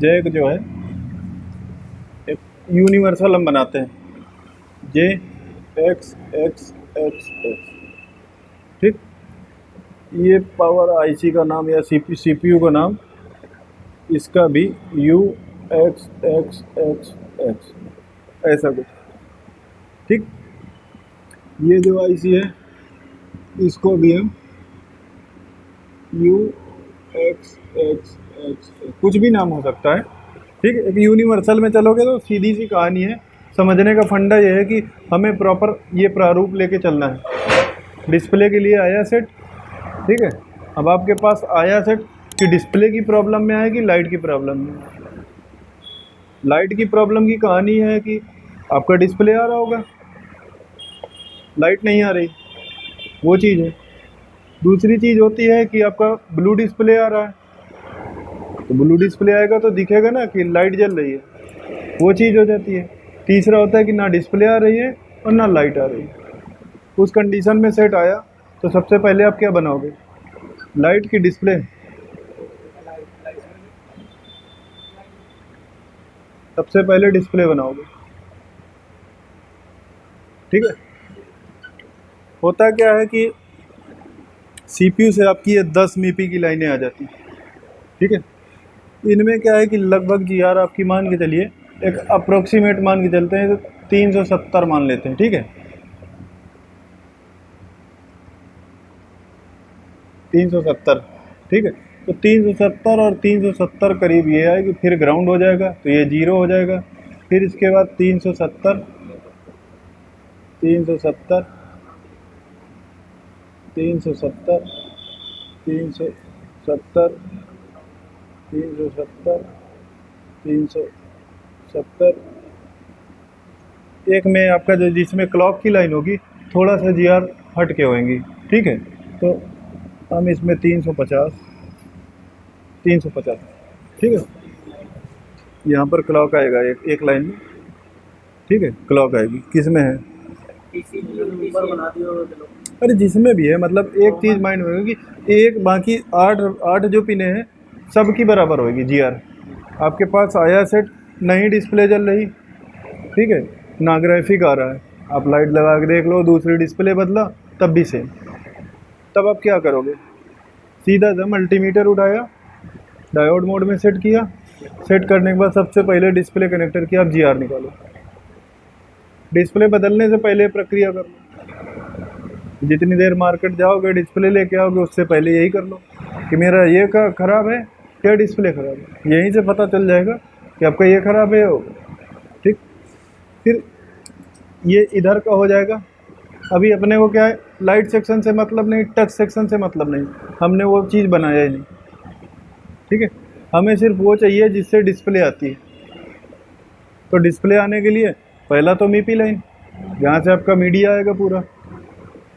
Jack जो है एक यूनिवर्सल हम बनाते हैं, जे एक्स एक्स एक्स एक्स, ठीक। ये पावर आईसी का नाम या सीपीयू का नाम, इसका भी you x x x x ऐसा कुछ, ठीक। ये जो आईसी है इसको भी हम यू एक्स एक्स एक्स कुछ भी नाम हो सकता है, ठीक। एक यूनिवर्सल में चलोगे तो सीधी सी कहानी है। समझने का फंडा ये है कि हमें प्रॉपर ये प्रारूप लेके चलना है। डिस्प्ले के लिए आया सेट, ठीक है। अब आपके पास आया सेट कि डिस्प्ले की प्रॉब्लम में आए कि लाइट की प्रॉब्लम में। लाइट की प्रॉब्लम की कहानी है कि आपका डिस्प्ले आ रहा होगा, लाइट नहीं आ रही, वो चीज़ है। दूसरी चीज़ होती है कि आपका ब्लू डिस्प्ले आ रहा है, तो ब्लू डिस्प्ले आएगा तो दिखेगा ना कि लाइट जल रही है, वो चीज़ हो जाती है। तीसरा होता है कि ना डिस्प्ले आ रही है और ना लाइट आ रही है। उस कंडीशन में सेट आया तो सबसे पहले आप क्या बनाओगे, लाइट की डिस्प्ले, सबसे पहले डिस्प्ले बनाओगे, ठीक है। होता क्या है कि सीपीयू से आपकी ये 10 मीपी की लाइनें आ जाती हैं, ठीक है। इनमें क्या है कि लगभग जीआर आपकी मान के चलिए, एक अप्रोक्सीमेट मान के चलते हैं तो 370 मान लेते हैं, ठीक है। 370, ठीक है। तो 370 और 370 करीब ये आएगी, फिर ग्राउंड हो जाएगा तो ये 0 हो जाएगा। फिर इसके बाद 370 370 370 370 370 370। एक में आपका जो जिसमें क्लॉक की लाइन होगी थोड़ा सा जीआर हट के होंगी, ठीक है। तो हम इसमें 350 ठीक है। यहाँ पर क्लॉक आएगा एक लाइन में, ठीक है। क्लॉक आएगी किस में है, अरे जिसमें भी है, मतलब एक चीज़ माइंड में होगी कि एक बाकी 8 जो पिने हैं सबकी बराबर होगी जीआर। आपके पास आया सेट, नहीं डिस्प्ले जल रही, ठीक है, ना ग्राफिक आ रहा है, आप लाइट लगा के देख लो, दूसरी डिस्प्ले बदला तब भी सेम। तब आप क्या करोगे, सीधा सा मल्टीमीटर उठाया, डायोड मोड में सेट किया, सेट करने के बाद सबसे पहले डिस्प्ले कनेक्टर की आप जीआर निकालो। डिस्प्ले बदलने से पहले प्रक्रिया कर लो, जितनी देर मार्केट जाओगे डिस्प्ले लेके आओगे उससे पहले यही कर लो कि मेरा ये का ख़राब है क्या डिस्प्ले ख़राब है, यहीं से पता चल जाएगा कि आपका ये ख़राब है, ठीक। फिर ये इधर का हो जाएगा। अभी अपने को क्या है, लाइट सेक्शन से मतलब नहीं, टच सेक्शन से मतलब नहीं, हमने वो चीज़ बनाया ही नहीं, ठीक है। हमें सिर्फ वो चाहिए जिससे डिस्प्ले आती है। तो डिस्प्ले आने के लिए पहला तो मीपी लाइन, जहाँ से आपका मीडिया आएगा पूरा,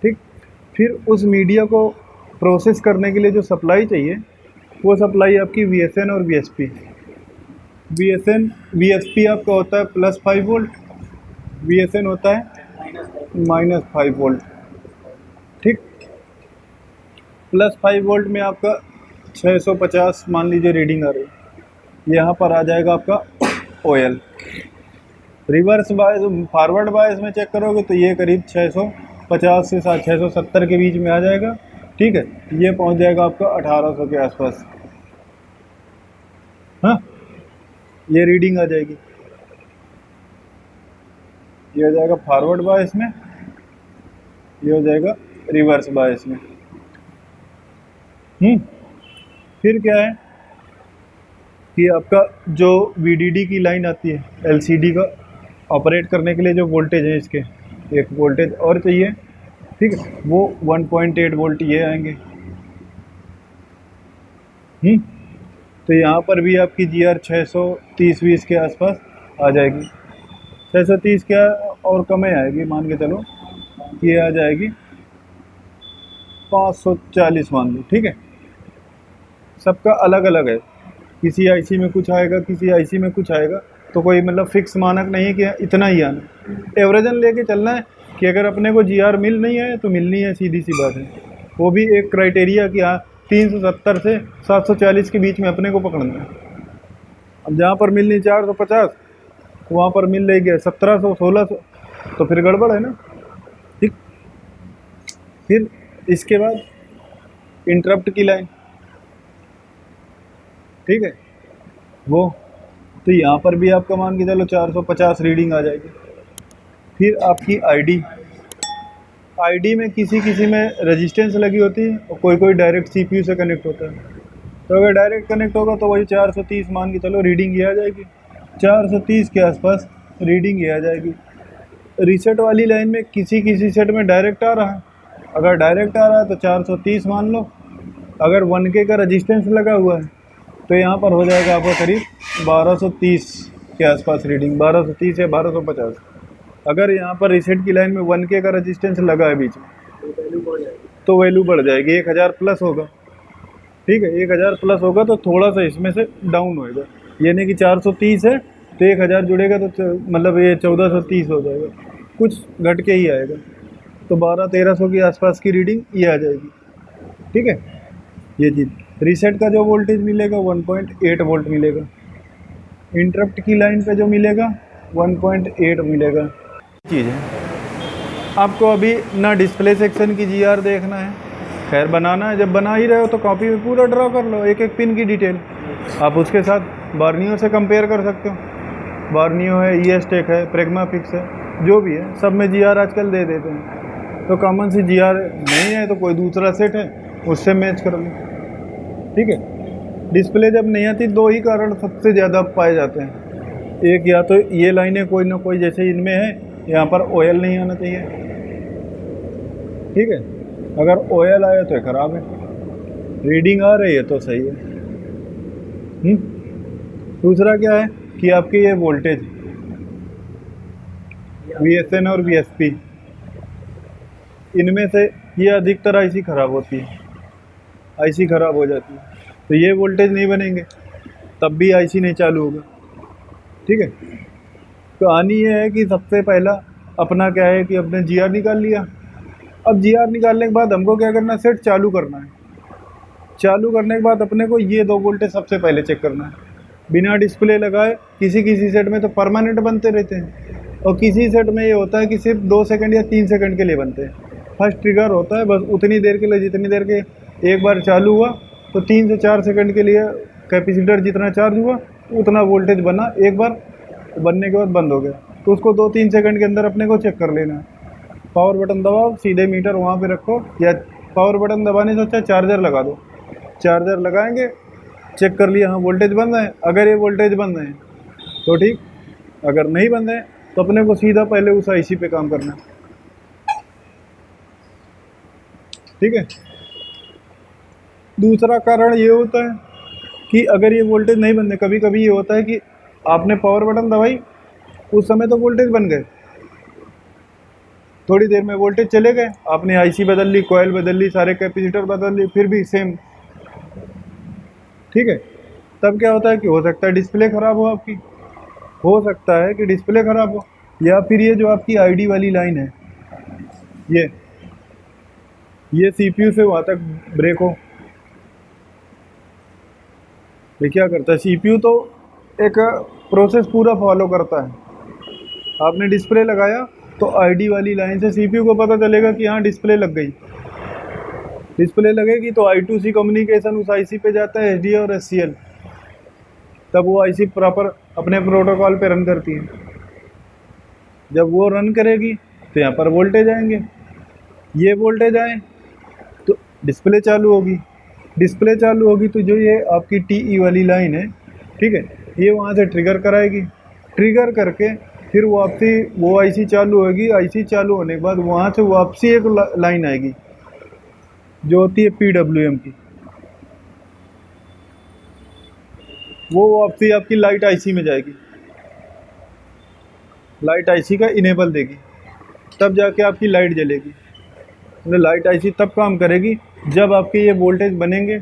ठीक। फिर उस मीडिया को प्रोसेस करने के लिए जो सप्लाई चाहिए वो सप्लाई आपकी वीएसएन और वीएसपी। वीएसपी आपका होता है +5 वोल्ट, वीएसएन होता है -5 वोल्ट, ठीक। +5 वोल्ट में आपका 650 मान लीजिए रीडिंग आ रही है, यहाँ पर आ जाएगा आपका OL. Reverse bias, forward bias में चेक करोगे तो ये करीब 650 से 670 के बीच में आ जाएगा, ठीक है। ये पहुंच जाएगा आपका 1800 के आसपास, हाँ, ये रीडिंग आ जाएगी। ये हो जाएगा फॉरवर्ड बायस में, ये हो जाएगा रिवर्स बायस में। फिर क्या है कि आपका जो वीडीडी की लाइन आती है, एलसीडी का ऑपरेट करने के लिए जो वोल्टेज है, इसके एक वोल्टेज और चाहिए, ठीक है, वो 1.8 वोल्ट ये आएंगे। तो यहाँ पर भी आपकी जीआर 630-20 के आसपास आ जाएगी, 630 क्या और कम ही आएगी, मान के चलो ये आ जाएगी 540 मान लो, ठीक है। सबका अलग अलग है, किसी आईसी में कुछ आएगा, किसी आईसी में कुछ आएगा, तो कोई मतलब फिक्स मानक नहीं है कि इतना ही आना। एवरेजन लेके चलना है कि अगर अपने को जीआर मिल नहीं है तो मिलनी है, सीधी सी बात है। वो भी एक क्राइटेरिया कि हाँ 370 से 740 के बीच में अपने को पकड़ना है, अब जहाँ पर मिलनी 450 वहाँ पर मिल रही है 1700 1600, तो फिर गड़बड़ है ना। ठीक, फिर इसके बाद इंटरप्ट की लाइन, ठीक है वो, तो यहाँ पर भी आपका मान के चलो 450 रीडिंग आ जाएगी। फिर आपकी आईडी में किसी में रेजिस्टेंस लगी होती है और कोई डायरेक्ट सीपीयू से कनेक्ट होता है। तो अगर डायरेक्ट कनेक्ट होगा तो वही 430 मान के चलो रीडिंग ये आ जाएगी, 430 के आसपास रीडिंग ये आ जाएगी। रीसेट वाली लाइन में किसी सेट में डायरेक्ट आ रहा है, अगर डायरेक्ट आ रहा है तो 430 मान लो। अगर 1K का रजिस्टेंस लगा हुआ है तो यहाँ पर हो जाएगा आपका करीब 1230 के आसपास रीडिंग, 1230 या 1250। अगर यहाँ पर रीसेट की लाइन में 1K का रजिस्टेंस लगा है बीच में तो वैल्यू बढ़ जाएगी, 1000 प्लस होगा। ठीक है, 1000 प्लस होगा तो थोड़ा सा इसमें से डाउन होएगा, यानी कि 430 है तो 1000 जुड़ेगा तो मतलब ये 1430 हो जाएगा, कुछ घट के ही आएगा। तो 1200-1300 के आसपास की रीडिंग ये आ जाएगी। ठीक है, ये चीज़। रीसेट का जो वोल्टेज मिलेगा 1.8 वोल्ट मिलेगा, इंटरप्ट की लाइन पे जो मिलेगा 1.8 मिलेगा। चीज़ है, आपको अभी ना डिस्प्ले सेक्शन की जीआर देखना है, खैर बनाना है, जब बना ही रहे हो तो कॉपी में पूरा ड्रॉ कर लो एक एक पिन की डिटेल। आप उसके साथ बार्नियो से कंपेयर कर सकते हो, बार्नियो है, ES-Tec है, प्रेग्माफिक्स है, जो भी है सब में जीआर आजकल दे देते हैं। तो कॉमन सी जीआर नहीं है तो कोई दूसरा सेट है उससे मैच कर लो। ठीक है, डिस्प्ले जब नहीं आती दो ही कारण सबसे ज़्यादा पाए जाते हैं, एक या तो ये लाइनें कोई ना कोई जैसे इनमें है यहाँ पर OL नहीं आना चाहिए। ठीक है, अगर OL आया तो ख़राब है, रीडिंग आ रही है तो सही है। दूसरा क्या है कि आपके ये वोल्टेज VSN और VSP, इनमें से ये अधिकतर आईसी ख़राब होती है, आईसी ख़राब हो जाती है, तो ये वोल्टेज नहीं बनेंगे तब भी आईसी नहीं चालू होगा। ठीक है, कहानी ये है कि सबसे पहला अपना क्या है कि अपने जीआर निकाल लिया। अब जीआर निकालने के बाद हमको क्या करना है, सेट चालू करना है। चालू करने के बाद अपने को ये 2 वोल्टेज सबसे पहले चेक करना है, बिना डिस्प्ले लगाए। किसी सेट में तो परमानेंट बनते रहते हैं और किसी सेट में ये होता है कि सिर्फ 2 सेकंड या 3 सेकंड के लिए बनते हैं। फर्स्ट ट्रिगर होता है बस उतनी देर के लिए, जितनी देर के एक बार चालू हुआ तो 3 से 4 सेकंड के लिए कैपेसिटर जितना चार्ज हुआ उतना वोल्टेज बना, एक बार बनने के बाद बंद हो गया। तो उसको 2-3 सेकंड के अंदर अपने को चेक कर लेना है। पावर बटन दबाओ, सीधे मीटर वहाँ पे रखो, या पावर बटन दबाने से अच्छा चार्जर लगा दो। चार्जर लगाएंगे, चेक कर लिया हाँ वोल्टेज बंद है। अगर ये वोल्टेज बंद है तो ठीक, अगर नहीं बंद है तो अपने को सीधा पहले उस आईसी पे काम करना है। ठीक है, दूसरा कारण ये होता है कि अगर ये वोल्टेज नहीं बंद है, कभी कभी ये होता है कि आपने पावर बटन दबाई, उस समय तो वोल्टेज बन गए, थोड़ी देर में वोल्टेज चले गए, आपने आईसी बदल ली, कॉइल बदल ली, सारे कैपेसिटर बदल ली, फिर भी सेम। ठीक है, तब क्या होता है कि हो सकता है डिस्प्ले ख़राब हो आपकी, हो सकता है कि डिस्प्ले ख़राब हो, या फिर ये जो आपकी आईडी वाली लाइन है ये सीपीयू से वहाँ तक ब्रेक हो। ये क्या करता है, सीपीयू तो एक प्रोसेस पूरा फॉलो करता है। आपने डिस्प्ले लगाया तो आईडी वाली लाइन से सीपीयू को पता चलेगा कि हाँ डिस्प्ले लग गई। डिस्प्ले लगेगी तो I2C कम्युनिकेशन उस आईसी पे जाता है, SDA और SCL, तब वो आईसी प्रॉपर अपने प्रोटोकॉल पे रन करती है। जब वो रन करेगी तो यहाँ पर वोल्टेज आएंगे, ये वोल्टेज आए तो डिस्प्ले चालू होगी। डिस्प्ले चालू होगी तो जो ये आपकी TE वाली लाइन है, ठीक है, ये वहाँ से ट्रिगर कराएगी, ट्रिगर करके फिर वापसी वो आईसी चालू होगी। आईसी चालू होने के बाद वहाँ से वापसी एक लाइन आएगी जो होती है PWM की, वो वापसी आपकी लाइट आईसी में जाएगी, लाइट आईसी का इनेबल देगी, तब जाके आपकी लाइट जलेगी। मतलब लाइट आईसी तब काम करेगी जब आपके ये वोल्टेज बनेंगे,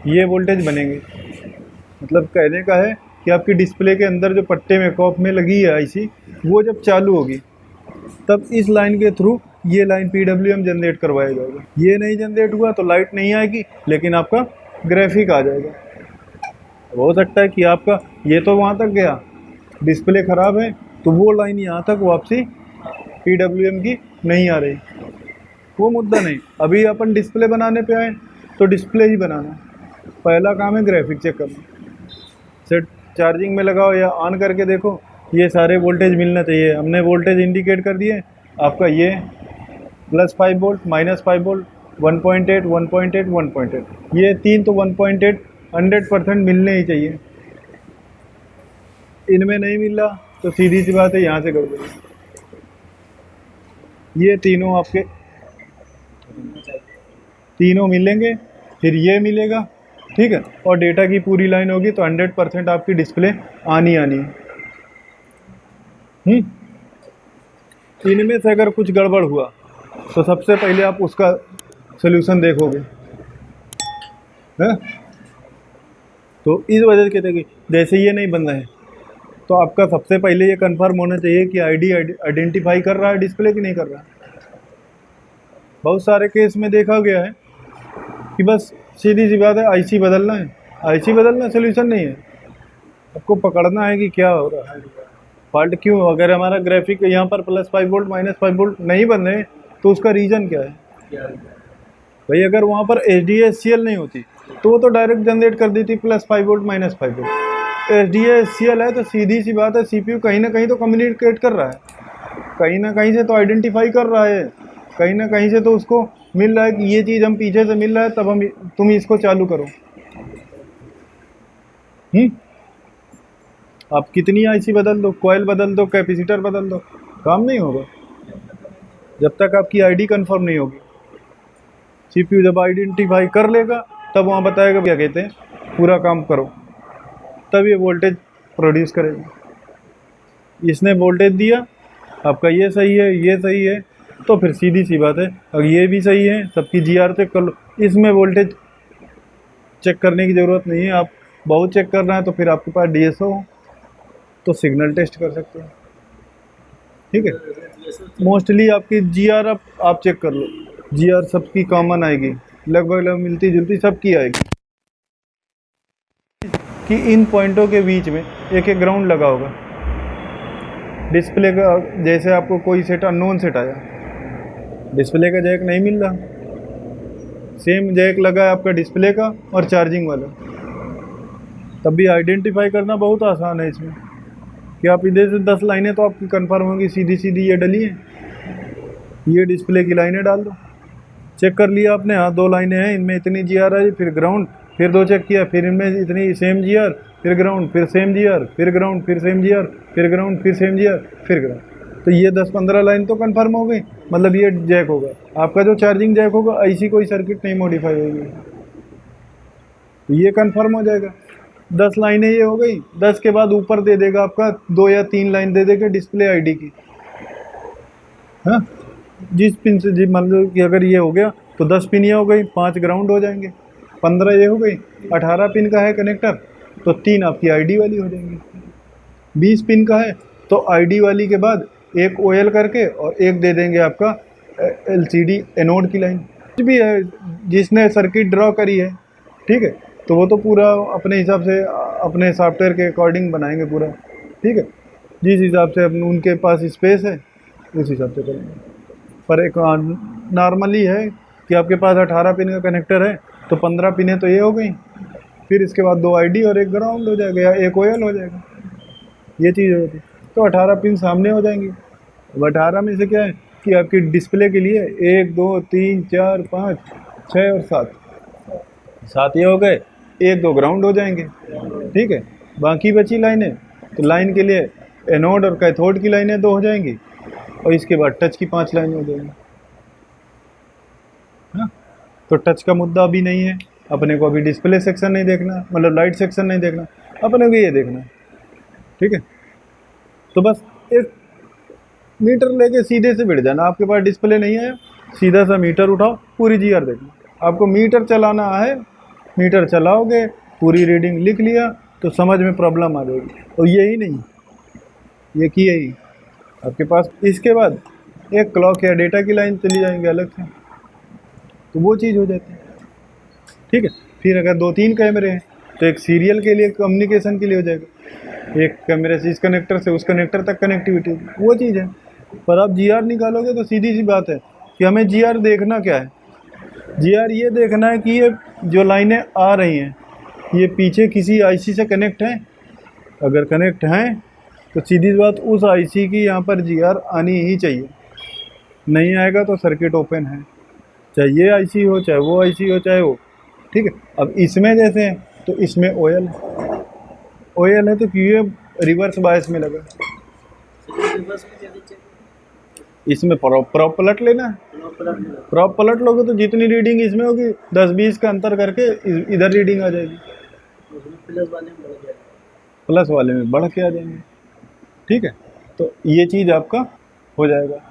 ये वोल्टेज बनेंगे। मतलब कहने का है कि आपकी डिस्प्ले के अंदर जो पट्टे में कॉप में लगी है आईसी, वो जब चालू होगी तब इस लाइन के थ्रू ये लाइन PWM जनरेट करवाया जाएगा। ये नहीं जनरेट हुआ तो लाइट नहीं आएगी, लेकिन आपका ग्राफिक आ जाएगा। हो सकता है कि आपका ये तो वहाँ तक गया, डिस्प्ले ख़राब है तो वो लाइन यहाँ तक वापसी PWM की नहीं आ रही, वो मुद्दा नहीं। अभी अपन डिस्प्ले बनाने पे आए तो डिस्प्ले ही बनाना है, पहला काम है ग्राफिक चेक करना। सेट चार्जिंग में लगाओ या ऑन करके देखो, ये सारे वोल्टेज मिलना चाहिए। हमने वोल्टेज इंडिकेट कर दिए आपका, ये +5 वोल्ट, -5 वोल्ट, 1.8, 1.8, 1.8, ये तीन तो 1.8 100% मिलने ही चाहिए। इनमें नहीं मिल रहा तो सीधी सी बात है यहाँ से कर दो, ये तीनों आपके तीनों मिलेंगे, फिर ये मिलेगा, ठीक है। और डेटा की पूरी लाइन होगी तो 100% आपकी डिस्प्ले आनी आनी है। इनमें से अगर कुछ गड़बड़ हुआ तो सबसे पहले आप उसका सलूशन देखोगे, है? तो इस वजह के देखिए, जैसे ये नहीं बन रहा है तो आपका सबसे पहले ये कंफर्म होना चाहिए कि आईडी आइडेंटिफाई कर रहा है डिस्प्ले कि नहीं कर रहा है। बहुत सारे केस में देखा गया है कि बस सीधी सी बात है आईसी बदलना है, आईसी बदलना सोल्यूशन नहीं है, आपको पकड़ना है कि क्या हो रहा है, फॉल्ट क्यों। अगर हमारा ग्राफिक यहाँ पर +5 वोल्ट -5 वोल्ट नहीं बन रहे तो उसका रीज़न क्या है भाई। अगर वहाँ पर HDACL नहीं होती तो वो तो डायरेक्ट जनरेट कर देती +5 वोल्ट -5 वोल्ट। HDACL है तो सीधी सी बात है CPU कहीं ना कहीं तो कम्युनिकेट कर रहा है, कहीं ना कहीं से तो आइडेंटिफाई कर रहा है, कहीं ना कहीं से तो उसको मिल रहा है कि ये चीज़ हम पीछे से मिल रहा है, तब हम तुम इसको चालू करो। आप कितनी आईसी बदल दो, कॉइल बदल दो, कैपेसिटर बदल दो, काम नहीं होगा जब तक आपकी आईडी कंफर्म नहीं होगी। CPU जब आइडेंटिफाई कर लेगा तब वहाँ बताएगा क्या कहते हैं पूरा काम करो, तब ये वोल्टेज प्रोड्यूस करेगा। इसने वोल्टेज दिया आपका, ये सही है, ये सही है, तो फिर सीधी सी बात है अगर ये भी सही है सबकी GR चेक कर लो। इसमें वोल्टेज चेक करने की ज़रूरत नहीं है, आप बहुत चेक करना है तो फिर आपके पास DSO हो तो सिग्नल टेस्ट कर सकते हैं, ठीक है। मोस्टली आपकी GR आप चेक कर लो, GR सबकी कॉमन आएगी, लगभग मिलती जुलती सबकी आएगी कि इन पॉइंटों के बीच में एक एक ग्राउंड लगा होगा। डिस्प्ले का जैसे आपको कोई सेट अननोन सेट आया, डिस्प्ले का जैक नहीं मिल रहा, सेम जैक लगा है आपका डिस्प्ले का और चार्जिंग वाला, तब भी आइडेंटिफाई करना बहुत आसान है इसमें कि आप इधर से 10 लाइनें तो आपकी कंफर्म होंगी, सीधी सीधी ये डली है, ये डिस्प्ले की लाइनें डाल दो, चेक कर लिया आपने, हाँ 2 लाइनें हैं, इनमें इतनी GR है, फिर ग्राउंड, फिर 2 चेक किया, फिर इनमें इतनी सेम GR, फिर ग्राउंड, फिर सेम GR, फिर ग्राउंड, फिर सेम GR, फिर ग्राउंड, फिर सेम GR, फिर ग्राउंड, तो ये 10-15 लाइन तो कंफर्म हो गई, मतलब ये जैक होगा आपका। जो चार्जिंग जैक होगा ऐसी कोई सर्किट नहीं मॉडिफाई होगी, ये कंफर्म हो जाएगा। 10 लाइनें ये हो गई, 10 के बाद ऊपर दे देगा आपका 2 या 3 लाइन दे देगा डिस्प्ले आईडी की, हाँ जिस पिन से जी मान लो कि अगर ये हो गया तो 10 पिन ये हो गई, 5 ग्राउंड हो जाएंगे, 15 ये हो गई, 18 पिन का है कनेक्टर तो 3 आपकी आईडी वाली हो जाएंगी, 20 पिन का है तो आईडी वाली के बाद एक OL करके और एक दे देंगे आपका LCD एनोड की लाइन। कुछ भी है जिसने सर्किट ड्रॉ करी है, ठीक है, तो वो तो पूरा अपने हिसाब से अपने सॉफ्टवेयर के अकॉर्डिंग बनाएंगे पूरा, ठीक है, जिस हिसाब से उनके पास स्पेस है उस हिसाब से करेंगे। पर एक नॉर्मली है कि आपके पास 18 पिन का कनेक्टर है तो 15 पिनें तो ये हो गई, फिर इसके बाद 2 आईडी और एक ग्राउंड हो जाएगा या एक OL हो जाएगा, ये चीज़ होती तो 18 पिन सामने हो जाएंगी। अब 18 में से क्या है कि आपकी डिस्प्ले के लिए 1 2 3 4 5 6 और 7 ये हो गए, 1 2 ग्राउंड हो जाएंगे, ठीक है। बाकी बची लाइनें तो लाइन के लिए एनोड और कैथोड की लाइनें 2 हो जाएंगी और इसके बाद टच की 5 लाइनें हो जाएंगी, हाँ। तो टच का मुद्दा अभी नहीं है, अपने को अभी डिस्प्ले सेक्शन नहीं देखना, मतलब लाइट सेक्शन नहीं देखना, अपने को ये देखना है, ठीक है। तो बस एक मीटर लेके सीधे से बैठ जाना, आपके पास डिस्प्ले नहीं है सीधा सा मीटर उठाओ, पूरी GR देखना। आपको मीटर चलाना है, मीटर चलाओगे, पूरी रीडिंग लिख लिया तो समझ में प्रॉब्लम आ जाएगी। और यही नहीं, ये कि यही आपके पास इसके बाद एक क्लॉक या डेटा की लाइन चली जाएंगे अलग से, तो वो चीज़ हो जाती है, ठीक है। फिर अगर 2-3 कैमरे हैं तो एक सीरियल के लिए कम्युनिकेशन के लिए हो जाएगा, एक कैमरे से इस कनेक्टर से उस कनेक्टर तक कनेक्टिविटी, वो चीज़ है। पर आप जी आर निकालोगे तो सीधी सी बात है कि हमें जी आर देखना क्या है, जी आर ये देखना है कि ये जो लाइनें आ रही हैं ये पीछे किसी आईसी से कनेक्ट हैं, अगर कनेक्ट हैं तो सीधी बात उस आईसी की यहाँ पर जी आर आनी ही चाहिए, नहीं आएगा तो सर्किट ओपन है, चाहे ये आईसी हो चाहे वो आईसी हो चाहे वो, ठीक है। अब इसमें जैसे हैं तो इसमें ओएल है तो क्यों ये रिवर्स बायस में लगा, इसमें प्रॉप पलट लेना है, प्रॉप पलट लोगे तो जितनी रीडिंग इसमें होगी 10-20 का अंतर करके इधर रीडिंग आ जाएगी, प्लस वाले में बढ़ के आ जाएंगे, ठीक है। तो ये चीज़ आपका हो जाएगा।